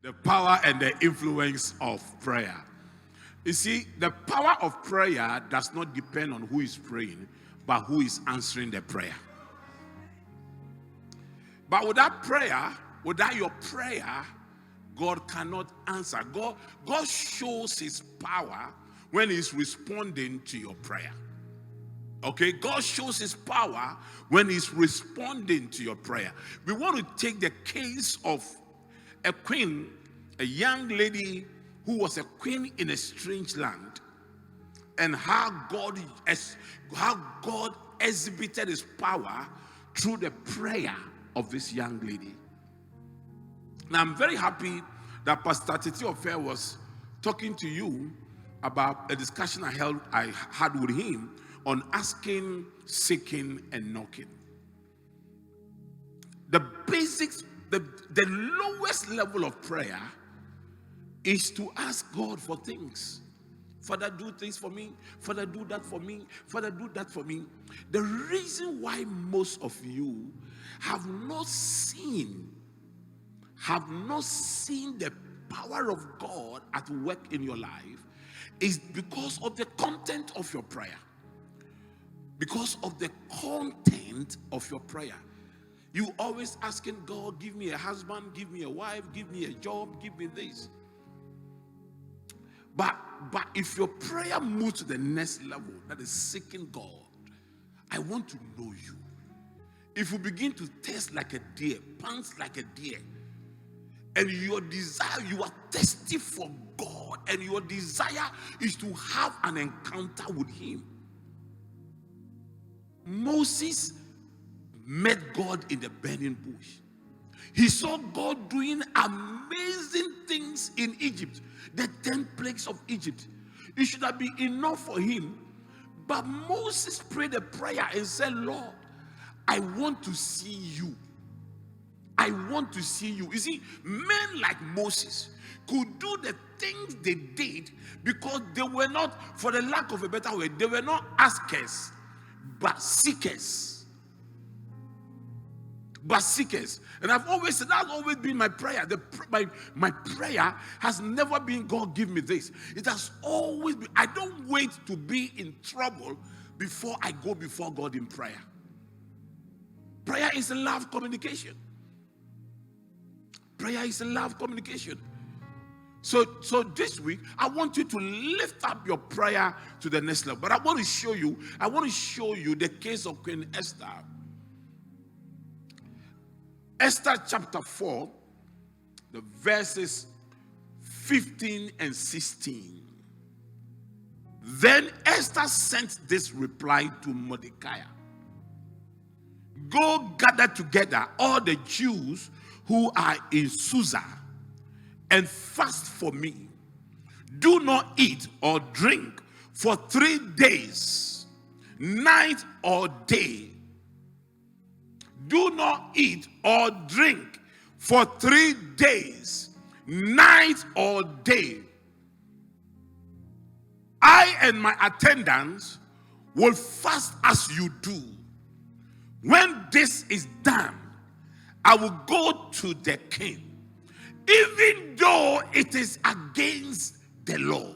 The power and the influence of prayer. You see, the power of prayer does not depend on who is praying, but who is answering the prayer. But without prayer, without your prayer, God cannot answer. God shows his power when he's responding to your prayer. Okay, God shows his power when he's responding to your prayer. We want to take the case of a queen, a young lady who was a queen in a strange land, and how God exhibited his power through the prayer of this young lady. Now, I'm very happy that Pastor Titi-Ofei was talking to you about a discussion I had with him on asking, seeking, and knocking. The basics, the lowest level of prayer is to ask God for things. Father, do things for me. Father, do that for me. Father, do that for me. The reason why most of you have not seen the power of God at work in your life is because of the content of your prayer. Because of the content of your prayer. You always asking God, give me a husband, give me a wife, give me a job, give me this. But if your prayer moves to the next level, that is seeking God, I want to know you. If you begin to taste like a deer, pants like a deer, and your desire, you are thirsty for God, and your desire is to have an encounter with him. Moses met God in the burning bush. He saw God doing amazing things in Egypt, the 10 plagues of Egypt. It should have been enough for him. But Moses prayed a prayer and said, Lord, I want to see you. I want to see you. You see, men like Moses could do the things they did because they were not, for the lack of a better word, they were not askers, but seekers. But seekers. And I've always said, that's always been my prayer. My prayer has never been, God, give me this. It has always been, I don't wait to be in trouble before I go before God in prayer. Prayer is a love communication. Prayer is a love communication. So this week, I want you to lift up your prayer to the next level. But I want to show you the case of Queen Esther. Esther chapter 4, the verses 15 and 16. Then Esther sent this reply to Mordecai. Go gather together all the Jews who are in Susa and fast for me. Do not eat or drink for 3 days, night or day. Do not eat or drink for 3 days, night or day. I and my attendants will fast as you do. When this is done, I will go to the king, even though it is against the law.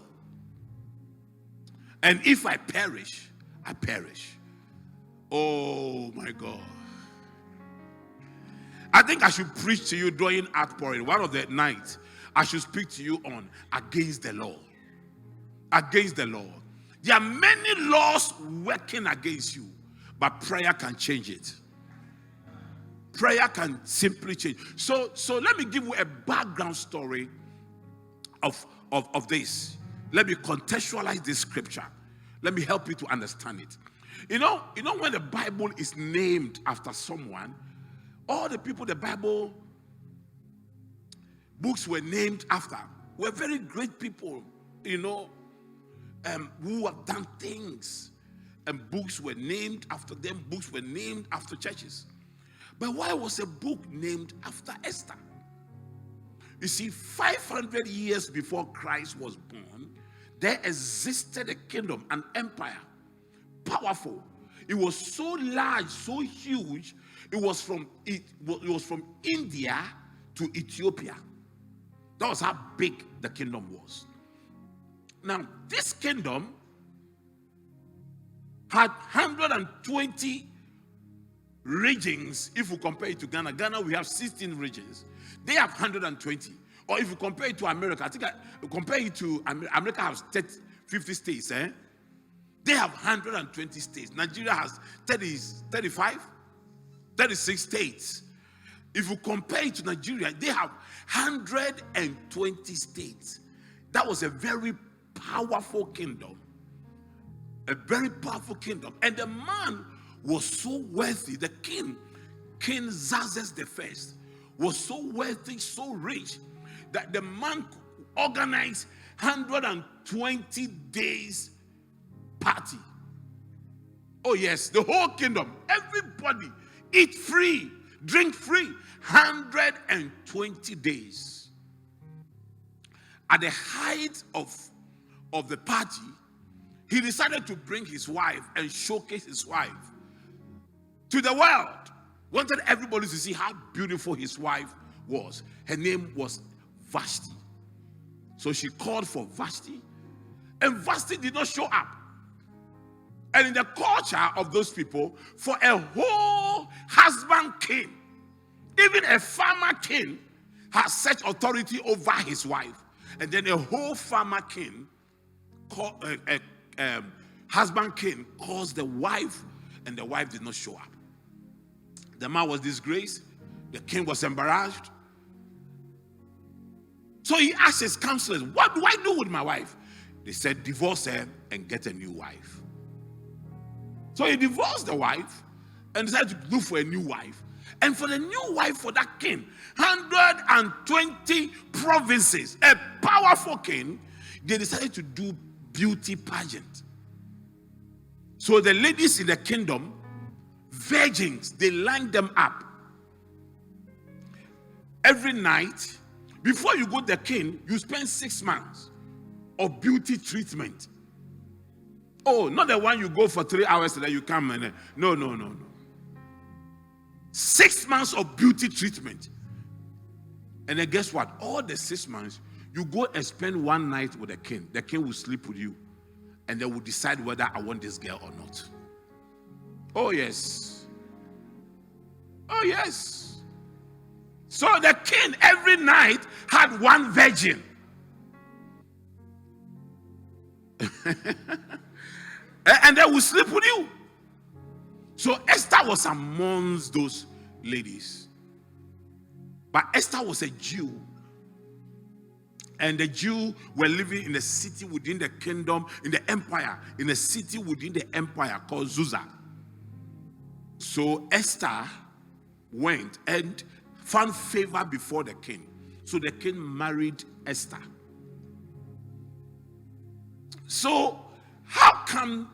And if I perish, I perish. Oh my God. I think I should preach to you during outpouring. One of the nights, I should speak to you on against the law. Against the law. There are many laws working against you, but prayer can change it. Prayer can simply change. So let me give you a background story of this. Let me contextualize this scripture. Let me help you to understand it. You know when the Bible is named after someone, all the people the Bible books were named after were very great people, who have done things. And books were named after them. Books were named after churches. But why was a book named after Esther? You see, 500 years before Christ was born, there existed a kingdom, an empire, powerful. It was so large, so huge. It was from India to Ethiopia. That was how big the kingdom was. Now, this kingdom had 120 regions. If we compare it to Ghana, we have 16 regions. They have 120. Or if you compare it to America, I think compare it to America has 50 states. They have 120 states. Nigeria has 35, 36 states. If you compare it to Nigeria, they have 120 states. That was a very powerful kingdom. A very powerful kingdom. And the man was so wealthy. The king, King Xerxes I, was so wealthy, so rich, that the man organized 120 days party. Oh yes, the whole kingdom, everybody eat free, drink free, 120 days. At the height of the party, he decided to bring his wife and showcase his wife to the world. Wanted everybody to see how beautiful his wife was. Her name was Vashti. So she called for Vashti, and Vashti did not show up. And in the culture of those people, for a whole husband king, even a farmer king, has such authority over his wife. And then a whole farmer king, husband king, calls the wife, and the wife did not show up. The man was disgraced. The king was embarrassed. So he asked his counselors, what do I do with my wife? They said, divorce her and get a new wife. So he divorced the wife and decided to look for a new wife. And for the new wife for that king, 120 provinces, a powerful king, they decided to do beauty pageant. So the ladies in the kingdom, virgins, they lined them up. Every night, before you go to the king, you spend 6 months of beauty treatment. Oh, not the one you go for 3 hours and then you come and no. 6 months of beauty treatment. And then guess what? All the 6 months, you go and spend one night with the king. The king will sleep with you. And they will decide whether I want this girl or not. Oh, yes. Oh, yes. So the king every night had one virgin. And they will sleep with you. So Esther was amongst those ladies. But Esther was a Jew. And the Jews were living in a city within the kingdom, in the empire, in a city within the empire called Susa. So Esther went and found favor before the king. So the king married Esther. So how come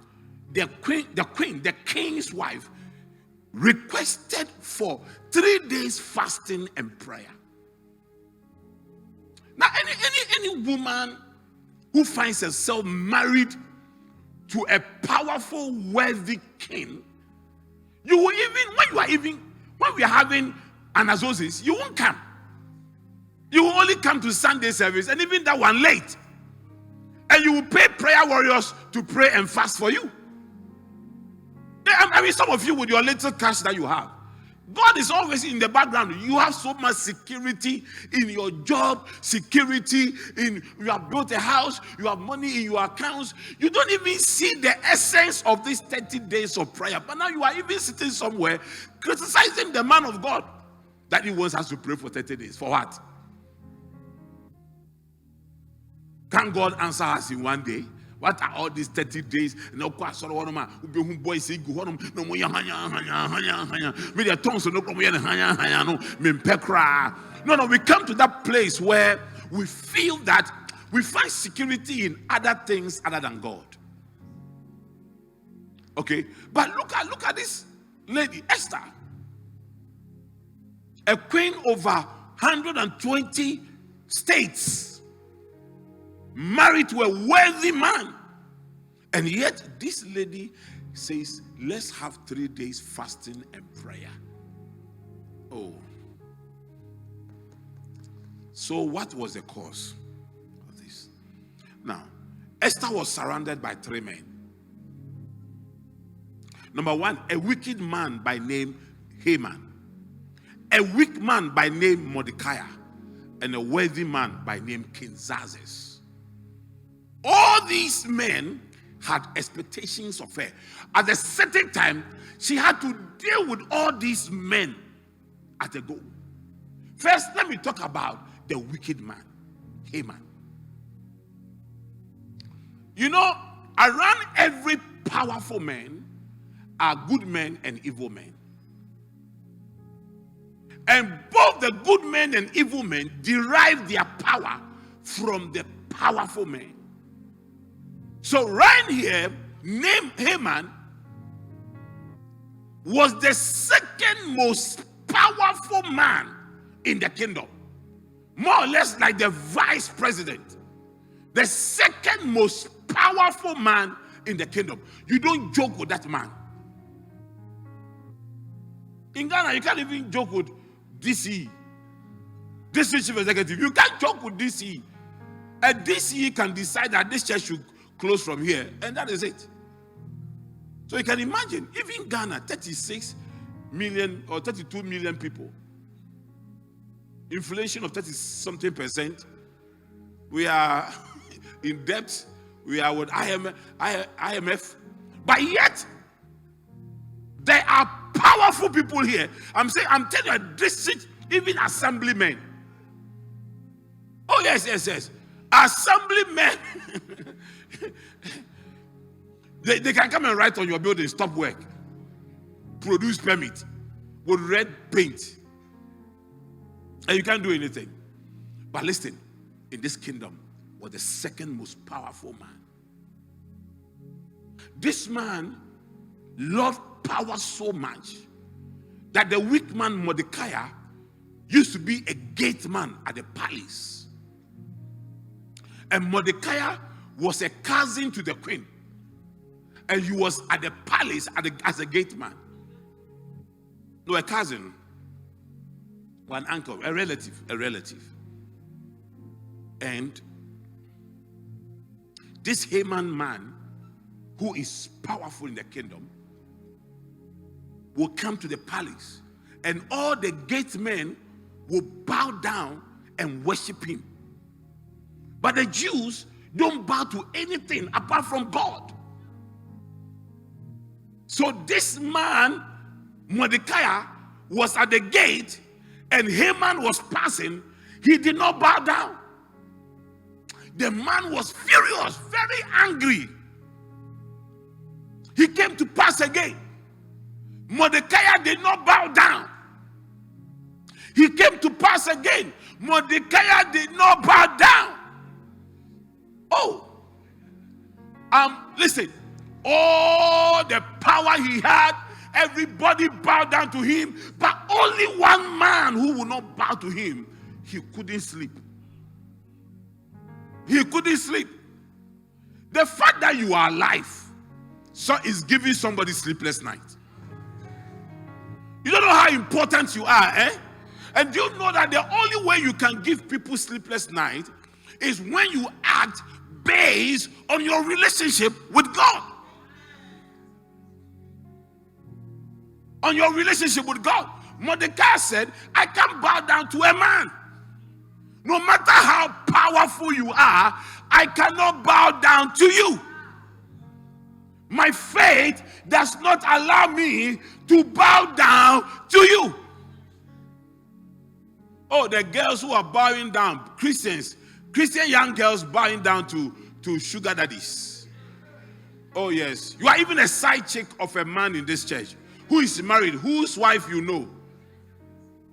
the king's wife, requested for 3 days fasting and prayer? Now, any woman who finds herself married to a powerful, wealthy king, you will when we are having an association, you won't come. You will only come to Sunday service, and even that one late. And you will pay prayer warriors to pray and fast for you. I mean, some of you with your little cash that you have, God is always in the background. You have so much security in your job, security in, you have built a house, you have money in your accounts. You don't even see the essence of these 30 days of prayer. But now you are even sitting somewhere criticizing the man of God that he wants us to pray for 30 days. For what? Can God answer us in one day? What are all these 30 days? No, boys no, we come to that place where we feel that we find security in other things other than God. Okay, but look at this lady, Esther, a queen over 120 states, married to a wealthy man. And yet this lady says, let's have 3 days fasting and prayer. Oh. So what was the cause of this? Now, Esther was surrounded by 3 men. Number 1, a wicked man by name Haman, a weak man by name Mordecai, and a worthy man by name King Xerxes. All these men had expectations of her. At a certain time, she had to deal with all these men at a go. First, let me talk about the wicked man, Haman. You know, around every powerful man are good men and evil men. And both the good men and evil men derive their power from the powerful men. So right here, named Haman was the second most powerful man in the kingdom. More or less like the vice president. The second most powerful man in the kingdom. You don't joke with that man. In Ghana, you can't even joke with DC. District Chief Executive. You can't joke with DC. A DCE can decide that this church should close from here, and that is it. So you can imagine, even Ghana, 36 million or 32 million people, inflation of 30-something%. We are in debt. We are with IMF. But yet, there are powerful people here. I'm telling you, district, even assemblymen. Oh, yes. Assemblymen. they can come and write on your building, stop work. Produce permit with red paint. And you can't do anything. But listen, in this kingdom was the second most powerful man. This man loved power so much that the weak man Mordecai used to be a gate man at the palace. And Mordecai was a cousin to the queen. And he was at the palace as a gate man. No, a cousin. One uncle, a relative. And this Haman man, who is powerful in the kingdom, will come to the palace, and all the gate men will bow down and worship him. But the Jews don't bow to anything apart from God. So this man, Mordecai, was at the gate, and Haman was passing. He did not bow down. The man was furious, very angry. He came to pass again. Mordecai did not bow down. He came to pass again. Mordecai did not bow down. Oh, listen. All the power he had, everybody bowed down to him, but only one man who would not bow to him. He couldn't sleep. He couldn't sleep. The fact that you are alive is giving somebody sleepless night. You don't know how important you are, eh? And do you know that the only way you can give people sleepless night is when you act based on your relationship with God. On your relationship with God. Mordecai said, I can't bow down to a man. No matter how powerful you are, I cannot bow down to you. My faith does not allow me to bow down to you. Oh, the girls who are bowing down, Christian young girls bowing down to sugar daddies. Oh yes, you are even a side chick of a man in this church who is married, whose wife you know.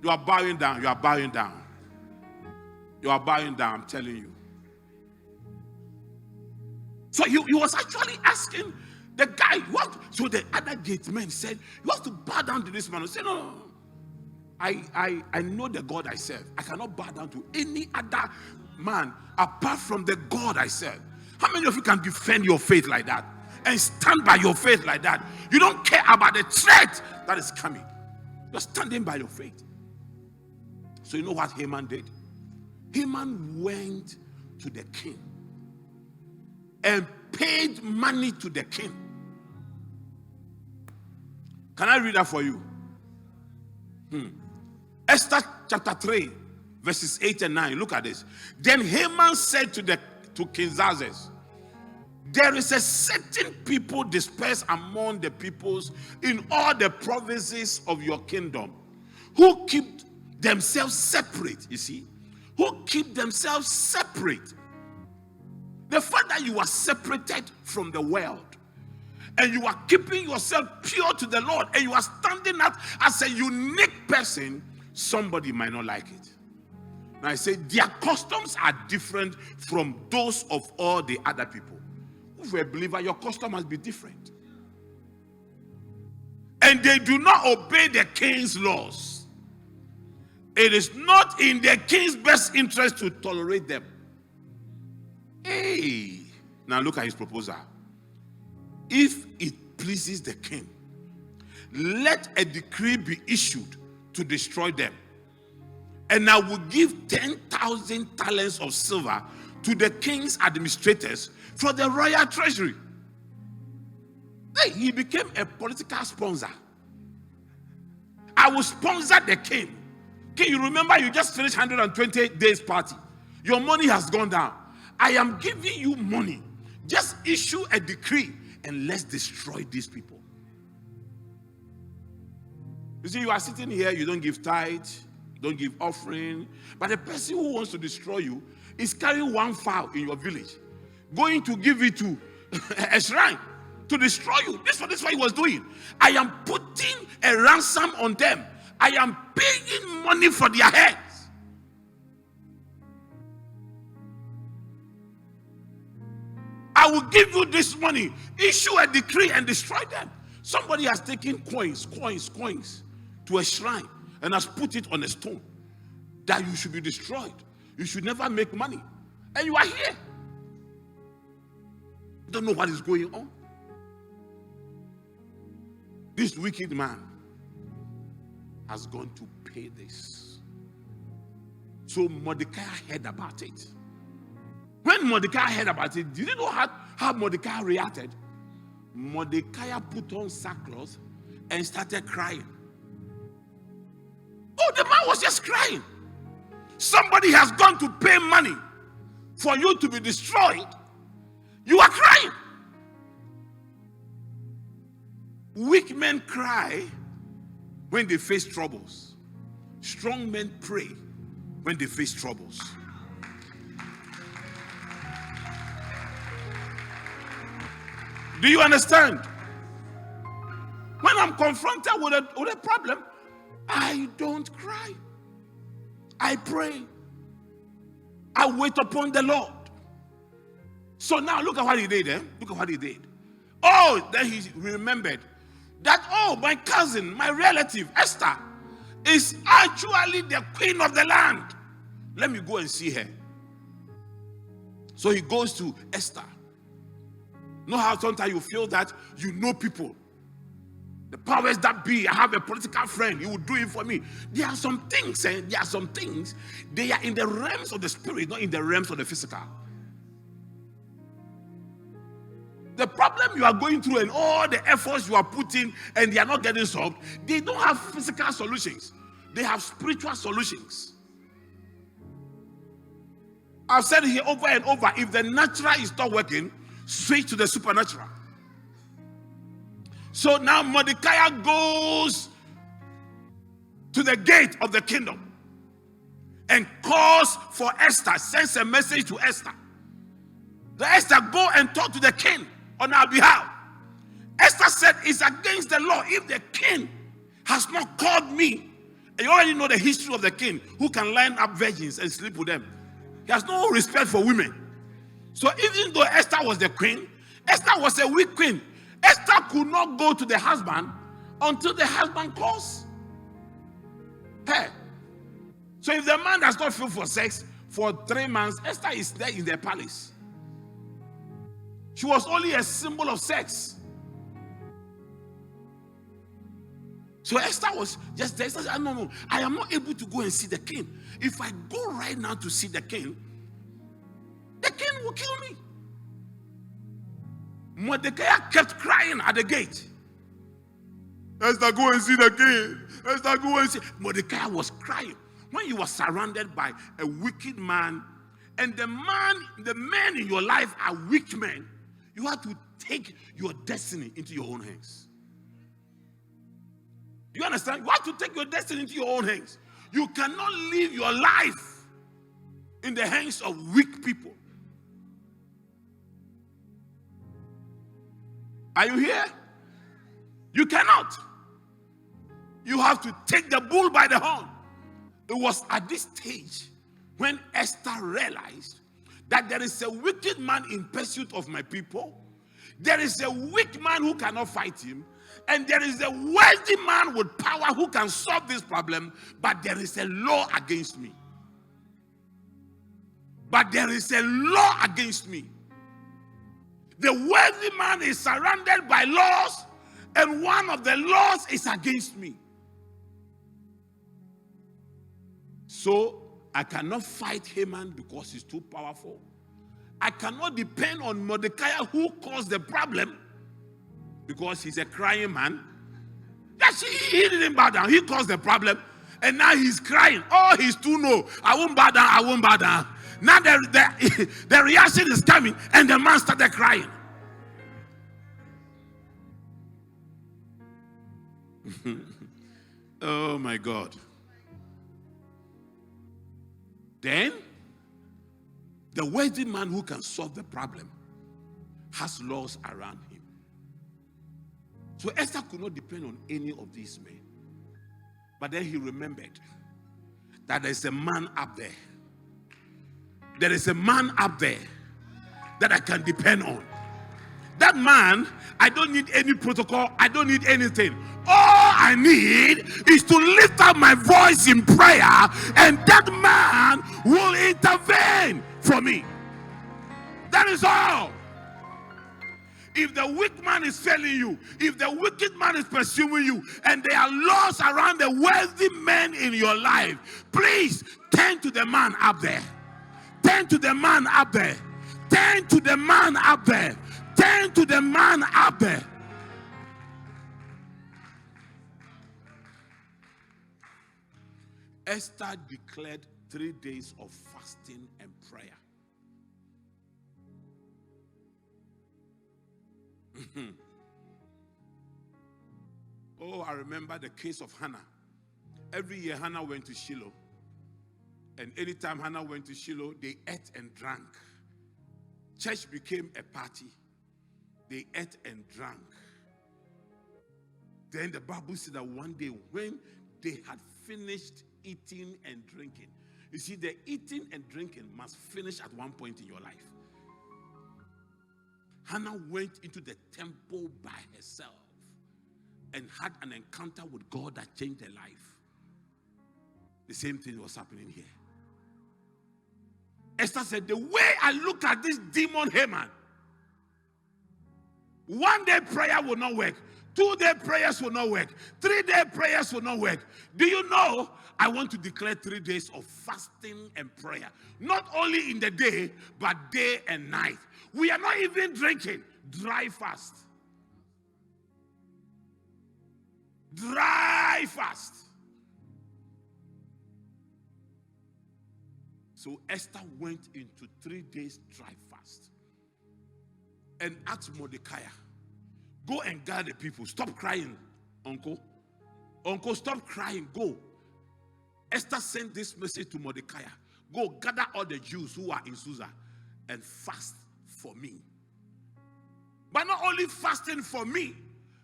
You are bowing down, you are bowing down. You are bowing down, I'm telling you. So he was actually asking the guy, what? So the other gate man said, you have to bow down to this man. He said, no. I know the God I serve. I cannot bow down to any other man apart from the God I serve. How many of you can defend your faith like that and stand by your faith like that? You don't care about the threat that is coming. You're standing by your faith. So you know what Haman did? Haman went to the king and paid money to the king. Can I read that for you? Esther chapter 3, verses 8 and 9. Look at this. Then Haman said to King Xerxes, there is a certain people dispersed among the peoples in all the provinces of your kingdom who keep themselves separate. You see, who keep themselves separate. The fact that you are separated from the world and you are keeping yourself pure to the Lord and you are standing out as a unique person, somebody might not like it. Now I say their customs are different from those of all the other people. If you're a believer, your custom must be different. And they do not obey the king's laws. It is not in the king's best interest to tolerate them. Hey, now look at his proposal. If it pleases the king, let a decree be issued to destroy them. And I will give 10,000 talents of silver to the king's administrators for the royal treasury. Hey, he became a political sponsor. I will sponsor the king. King, you remember you just finished 120 days party. Your money has gone down. I am giving you money. Just issue a decree and let's destroy these people. You see, you are sitting here, you don't give tithe, don't give offering, but the person who wants to destroy you is carrying one fowl in your village, going to give it to a shrine to destroy you. This is what he was doing. I am putting a ransom on them. I am paying money for their heads. I will give you this money. Issue a decree and destroy them. Somebody has taken coins to a shrine and has put it on a stone that you should be destroyed. You should never make money. And you are here. You don't know what is going on. This wicked man has gone to pay this. So Mordecai heard about it. When Mordecai heard about it, did you know how Mordecai reacted? Mordecai put on sackcloth and started crying. Oh, the man was just crying. Somebody has gone to pay money for you to be destroyed. You are crying. Weak men cry when they face troubles. Strong men pray when they face troubles. Do you understand? When I'm confronted with a problem, I don't cry. I pray. I wait upon the Lord. So now look at what he did. Look at what he did. Oh, then he remembered that, oh, my cousin, my relative, Esther, is actually the queen of the land. Let me go and see her. So he goes to Esther. Know how sometimes you feel that you know people. The powers that be. I have a political friend. He will do it for me. There are some things, they are in the realms of the spirit, not in the realms of the physical. The problem you are going through and all the efforts you are putting and they are not getting solved, they don't have physical solutions. They have spiritual solutions. I've said here over and over, if the natural is not working, switch to the supernatural. So now Mordecai goes to the gate of the kingdom and calls for Esther, sends a message to Esther. The Esther, go and talk to the king on our behalf. Esther said, it's against the law. If the king has not called me, and you already know the history of the king, who can line up virgins and sleep with them. He has no respect for women. So even though Esther was the queen, Esther was a weak queen. Esther could not go to the husband until the husband calls her. So if the man does not feel for sex for 3 months, Esther is there in the palace. She was only a symbol of sex. So Esther was just there. Esther said, no, I am not able to go and see the king. If I go right now to see the king will kill me. Mordecai kept crying at the gate. Esther, go and see the king. Esther, go and see. Mordecai was crying. When you are surrounded by a wicked man, and the men in your life are weak men, you have to take your destiny into your own hands. Do you understand? You have to take your destiny into your own hands. You cannot live your life in the hands of weak people. Are you here? You cannot. You have to take the bull by the horn. It was at this stage when Esther realized that there is a wicked man in pursuit of my people. There is a weak man who cannot fight him. And there is a wealthy man with power who can solve this problem. But there is a law against me. But there is a law against me. The wealthy man is surrounded by laws, and one of the laws is against me. So I cannot fight Haman because he's too powerful. I cannot depend on Mordecai who caused the problem because he's a crying man. He didn't bow down. He caused the problem, and now he's crying. Oh, he's too low. I won't bow down. I won't bow down. Now the reaction is coming, and the man started crying. Oh my God. Then, the wealthy man who can solve the problem has laws around him. So Esther could not depend on any of these men. But then he remembered that there is a man up there. There is a man up there that I can depend on. That man, I don't need any protocol. I don't need anything. All I need is to lift up my voice in prayer, and that man will intervene for me. That is all. If the weak man is failing you, if the wicked man is pursuing you, and there are laws around the wealthy men in your life, please turn to the man up there. Turn to the man up there. Turn to the man up there. Turn to the man up there. Esther declared 3 days of fasting and prayer. Oh, I remember the case of Hannah. Every year Hannah went to Shiloh. And anytime Hannah went to Shiloh, they ate and drank. Church became a party. They ate and drank. Then the Bible said that one day when they had finished eating and drinking. You see, the eating and drinking must finish at one point in your life. Hannah went into the temple by herself and had an encounter with God that changed her life. The same thing was happening here. Esther said, the way I look at this demon Haman, 1 day prayer will not work. 2 day prayers will not work. 3 day prayers will not work. Do you know, I want to declare 3 days of fasting and prayer. Not only in the day, but day and night. We are not even drinking. Dry fast. Dry fast. So Esther went into 3 days dry fast and asked Mordecai, go and gather the people. Stop crying, uncle. Uncle, stop crying. Go. Esther sent this message to Mordecai. Go gather all the Jews who are in Susa and fast for me. But not only fasting for me,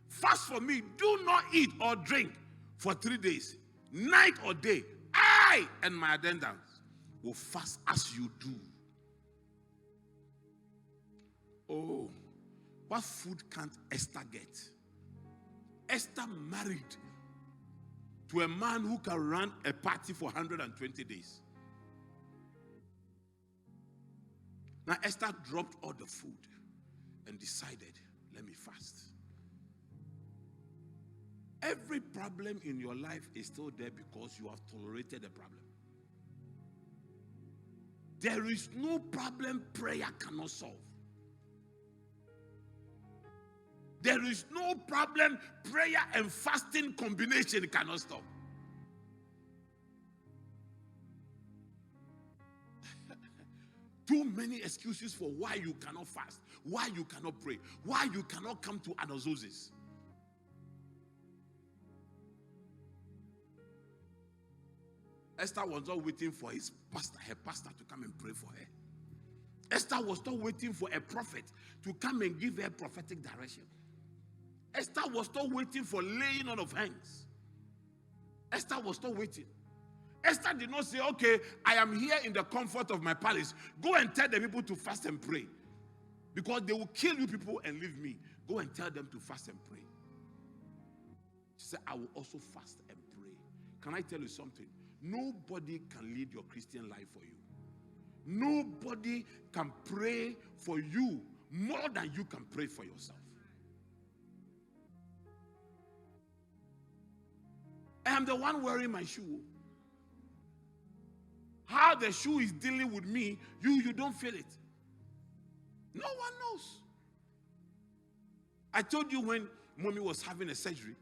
fast for me. Do not eat or drink for 3 days, night or day. I and my attendants will fast as you do. Oh, what food can't Esther get? Esther married to a man who can run a party for 120 days. Now Esther dropped all the food and decided, let me fast. Every problem in your life is still there because you have tolerated the problem. There is no problem prayer cannot solve. There is no problem prayer and fasting combination cannot stop. Too many excuses for why you cannot fast, why you cannot pray, why you cannot come to anazosis. Esther was not waiting for her pastor to come and pray for her. Esther was not waiting for a prophet to come and give her prophetic direction. Esther was not waiting for laying on of hands. Esther was not waiting. Esther did not say, okay, I am here in the comfort of my palace. Go and tell the people to fast and pray. Because they will kill you people and leave me. Go and tell them to fast and pray. She said, I will also fast and pray. Can I tell you something? Nobody can lead your Christian life for you. Nobody can pray for you more than you can pray for yourself. I am the one wearing my shoe. How the shoe is dealing with me, you don't feel it. No one knows. I told you when mommy was having a surgery,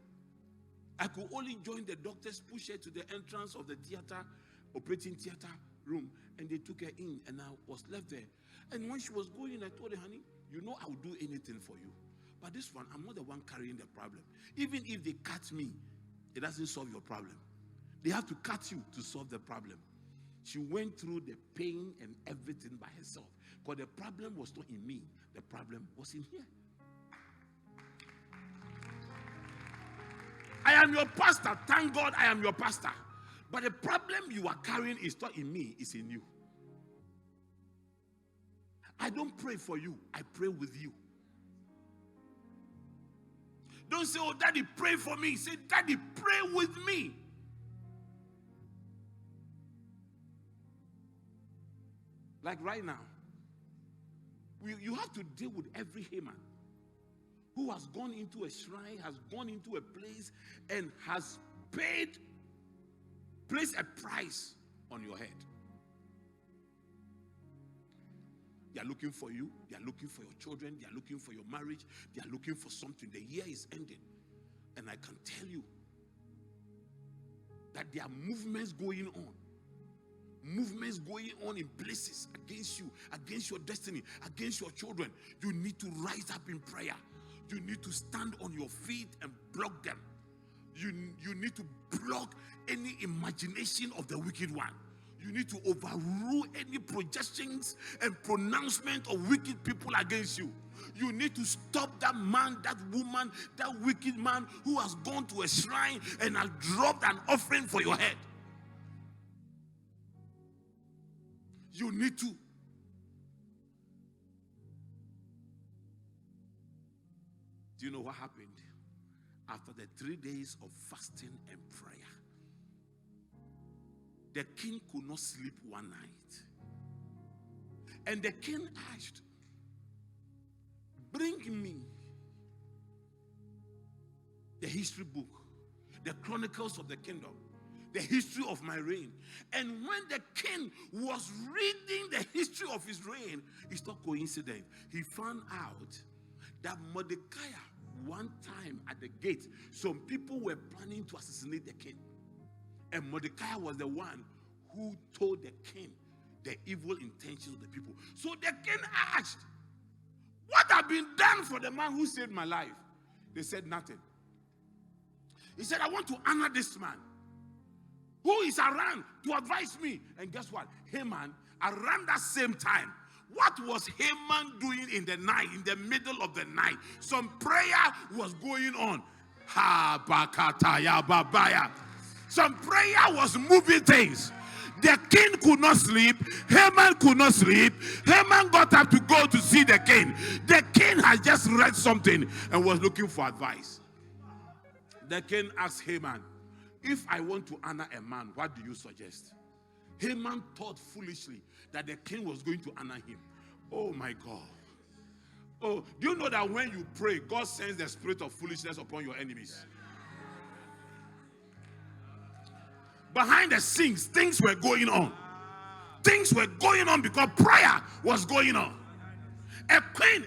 I could only join the doctors, push her to the entrance of the theater, operating theater room, and they took her in, and I was left there. And when she was going, I told her, honey, you know I will do anything for you. But this one, I'm not the one carrying the problem. Even if they cut me, it doesn't solve your problem. They have to cut you to solve the problem. She went through the pain and everything by herself. Because the problem was not in me. The problem was in here. I am your pastor. Thank God I am your pastor. But the problem you are carrying is not in me, it's in you. I don't pray for you. I pray with you. Don't say, oh, Daddy, pray for me. Say, Daddy, pray with me. Like right now, you have to deal with every Haman who has gone into a shrine, has gone into a place, and has placed a price on your head. They are looking for you. They are looking for your children. They are looking for your marriage. They are looking for something. The year is ending. And I can tell you that there are movements going on. Movements going on in places against you, against your destiny, against your children. You need to rise up in prayer. You need to stand on your feet and block them. You need to block any imagination of the wicked one. You need to overrule any projections and pronouncement of wicked people against you. You need to stop that man, that woman, that wicked man who has gone to a shrine and has dropped an offering for your head. You need to. Do you know what happened? After the 3 days of fasting and prayer, the king could not sleep one night. And the king asked, bring me the history book, the chronicles of the kingdom, the history of my reign. And when the king was reading the history of his reign, it's not coincidence. He found out that Mordecai, one time at the gate, some people were planning to assassinate the king. And Mordecai was the one who told the king the evil intentions of the people. So the king asked, what have been done for the man who saved my life? They said nothing. He said, I want to honor this man who is around to advise me. And guess what? Haman, around that same time, what was Haman doing in the night, in the middle of the night? Some prayer was going on. Some prayer was moving things. The king could not sleep. Haman could not sleep. Haman got up to go to see the king. The king had just read something and was looking for advice. The king asked Haman, if I want to honor a man, what do you suggest? Haman thought foolishly that the king was going to honor him. Oh my God. Oh, do you know that when you pray, God sends the spirit of foolishness upon your enemies? behind the scenes, things were going on. Things were going on because prayer was going on. A queen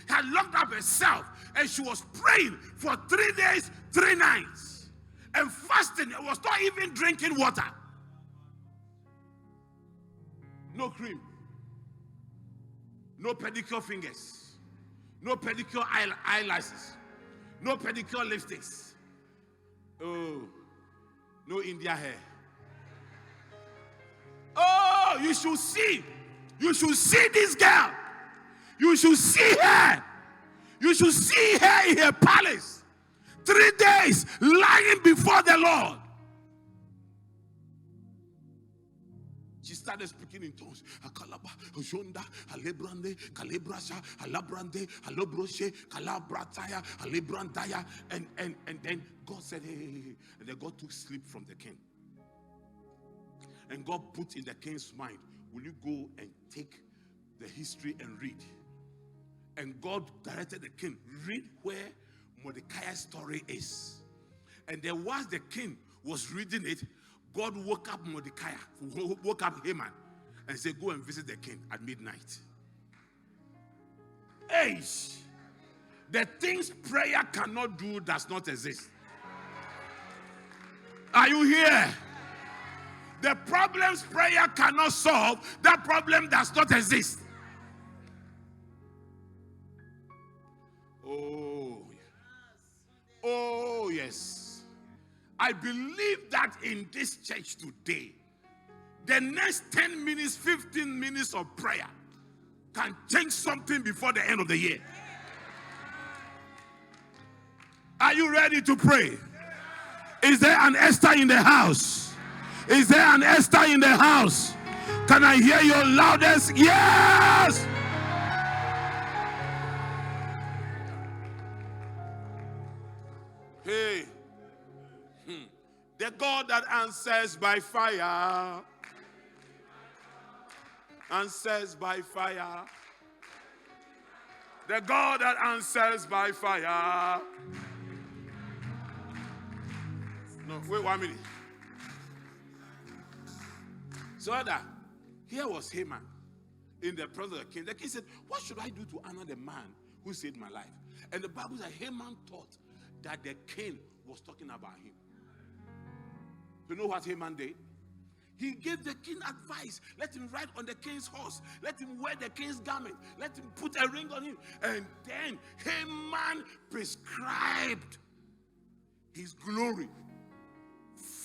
had locked up herself and she was praying for 3 days, 3 nights. And fasting, it was not even drinking water. No cream. No pedicure fingers. No pedicure eyelashes. No pedicure lipsticks. Oh, no India hair. Oh, you should see. You should see this girl. You should see her. You should see her in her palace. 3 days lying before the Lord. She started speaking in tongues. Akalaba, Jonda, Alebrande, Calebrasha, Alabrande, Alobroshe, Calabrataya, Alebrandaya. And then God said, hey. And then God took sleep from the king. And God put in the king's mind, will you go and take the history and read? And God directed the king, read where Mordecai's story is. And then whilst the king was reading it, God woke up Mordecai, woke up Haman, and said, go and visit the king at midnight. Hey, the things prayer cannot do does not exist. Are you here? The problems prayer cannot solve, that problem does not exist. Oh, yes. I believe that in this church today, the next 10 minutes, 15 minutes of prayer can change something before the end of the year. Are you ready to pray? Is there an Esther in the house? Is there an Esther in the house? Can I hear your loudest yes? Hey, the God that answers by fire, answers by fire. The God that answers by fire. No, wait 1 minute. So that here was Haman in the presence of the king. The king said, what should I do to honor the man who saved my life? And the Bible said Haman thought that the king was talking about him. You know what Haman did? He gave the king advice. Let him ride on the king's horse. Let him wear the king's garment. Let him put a ring on him. And then Haman prescribed his glory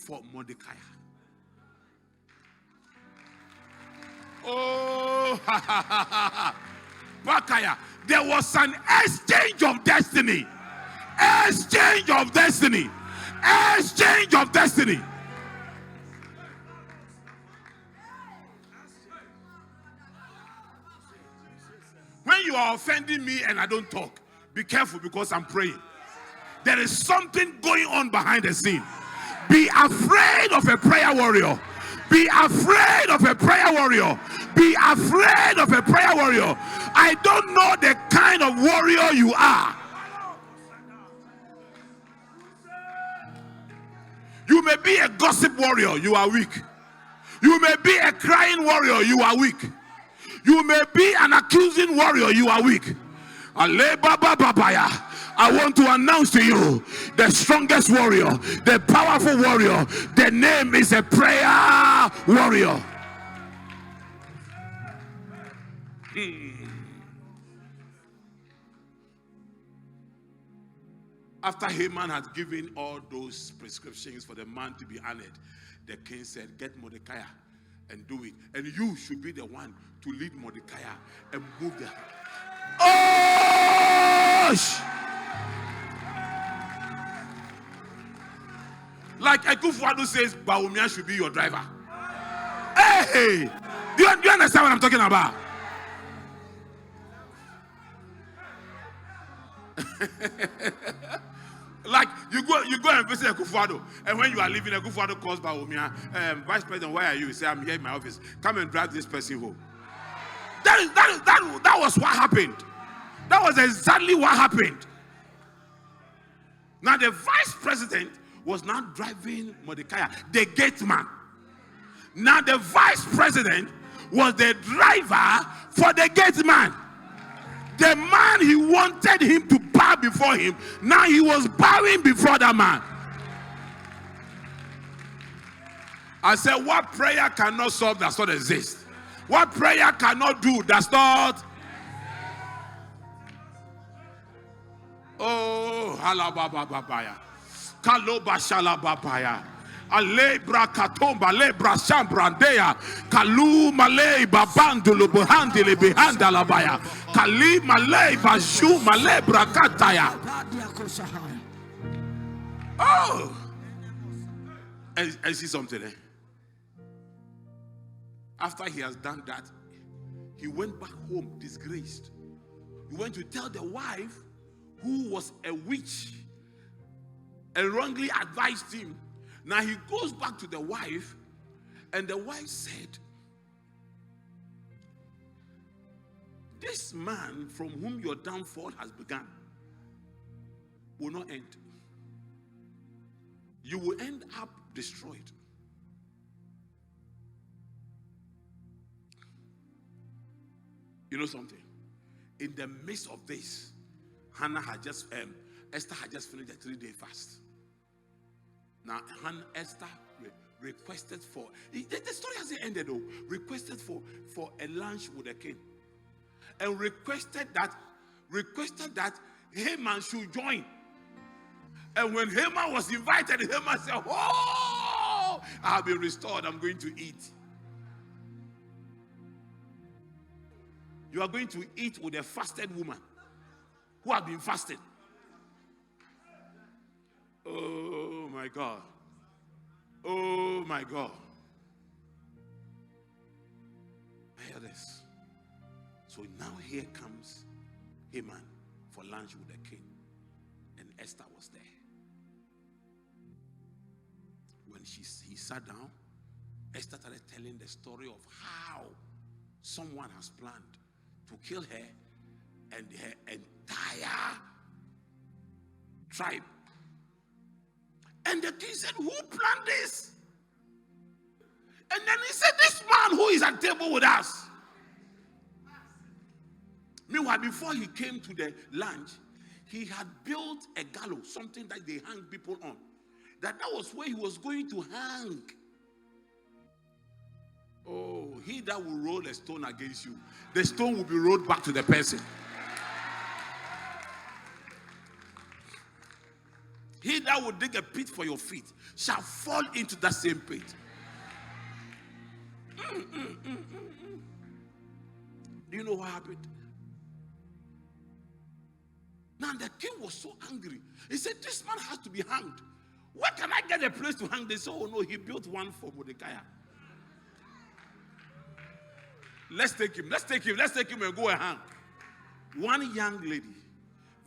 for Mordecai. Oh, Bakaya. There was an exchange of destiny. Exchange of destiny. Exchange of destiny. When you are offending me and I don't talk, be careful because I'm praying. There is something going on behind the scene. Be afraid of a prayer warrior. Be afraid of a prayer warrior. Be afraid of a prayer warrior. I don't know the kind of warrior you are. You may be a gossip warrior, you are weak. You may be a crying warrior, you are weak. You may be an accusing warrior, you are weak. I want to announce to you the strongest warrior, the powerful warrior. The name is a prayer warrior. After Haman had given all those prescriptions for the man to be honored, the king said, get Mordecai and do it. And you should be the one to lead Mordecai and move the... Oh! Like Akufo-Addo says, Bawumia should be your driver. Hey! Do you understand what I'm talking about? Like you go and visit Akufo-Addo, and when you are leaving, Akufo-Addo calls Bawumia, Vice President, where are you? He say, I'm here in my office. Come and drive this person home. That was what happened. That was exactly what happened. Now the Vice President was now driving Mordecai, the gate man. Now the vice president was the driver for the gate man. The man he wanted him to bow before him, now he was bowing before that man. I said, what prayer cannot solve does not exist. What prayer cannot do does not. Oh, halabababaya. Kaloba shalababaya. Alebra katomba lebra shambrandea. Kalu malay babandulu buhandile bihandalabaya. Kali malay bashu malebra kataya. Oh, I see something there. After he has done that, he went back home disgraced. He went to tell the wife, who was a witch and wrongly advised him. Now he goes back to the wife, and the wife said, this man from whom your downfall has begun will not end. You will end up destroyed. You know something? In the midst of this, Esther had just finished a 3-day fast. Now, Esther requested for, the story hasn't ended though, requested for a lunch with the king. And requested that Haman should join. And when Haman was invited, Haman said, oh, I'll be restored, I'm going to eat. You are going to eat with a fasted woman who has been fasting. Oh my God. Oh my God. Hear this. So now here comes Haman for lunch with the king. And Esther was there. When he sat down, Esther started telling the story of how someone has planned to kill her and her entire tribe. And the king said, who planned this? And then he said, this man who is at table with us. Meanwhile, before he came to the lunch, he had built a gallows, something that they hang people on. That was where he was going to hang. Oh, he that will roll a stone against you, the stone will be rolled back to the person. He that will dig a pit for your feet shall fall into that same pit. Do you know what happened? Now the king was so angry. He said, this man has to be hanged. Where can I get a place to hang? They said, oh no, he built one for Mordecai. Let's take him and go and hang. One young lady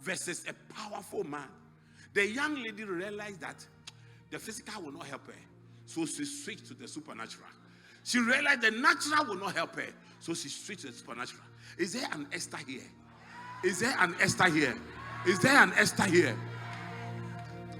versus a powerful man. The young lady realized that the physical will not help her, so she switched to the supernatural. She realized the natural will not help her, so she switched to the supernatural. Is there an Esther here? Is there an Esther here? Is there an Esther here?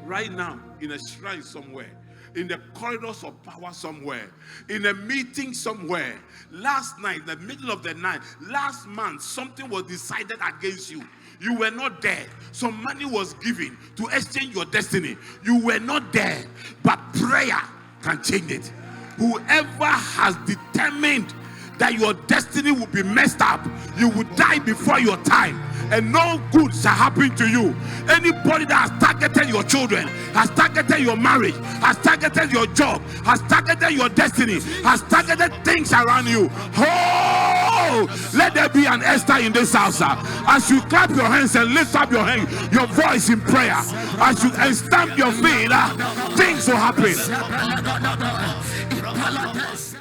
Right now, in a shrine somewhere, in the corridors of power somewhere, in a meeting somewhere, last night, in the middle of the night, last month, something was decided against you. You were not there. Some money was given to exchange your destiny. You were not there, but prayer can change it. Whoever has determined that your destiny will be messed up, you will die before your time, and no good shall happen to you. Anybody that has targeted your children, has targeted your marriage, has targeted your job, has targeted your destiny, has targeted things around you, oh, let there be an Esther in this house. As you clap your hands and lift up your hand, your voice in prayer, as you stamp your feet, things will happen.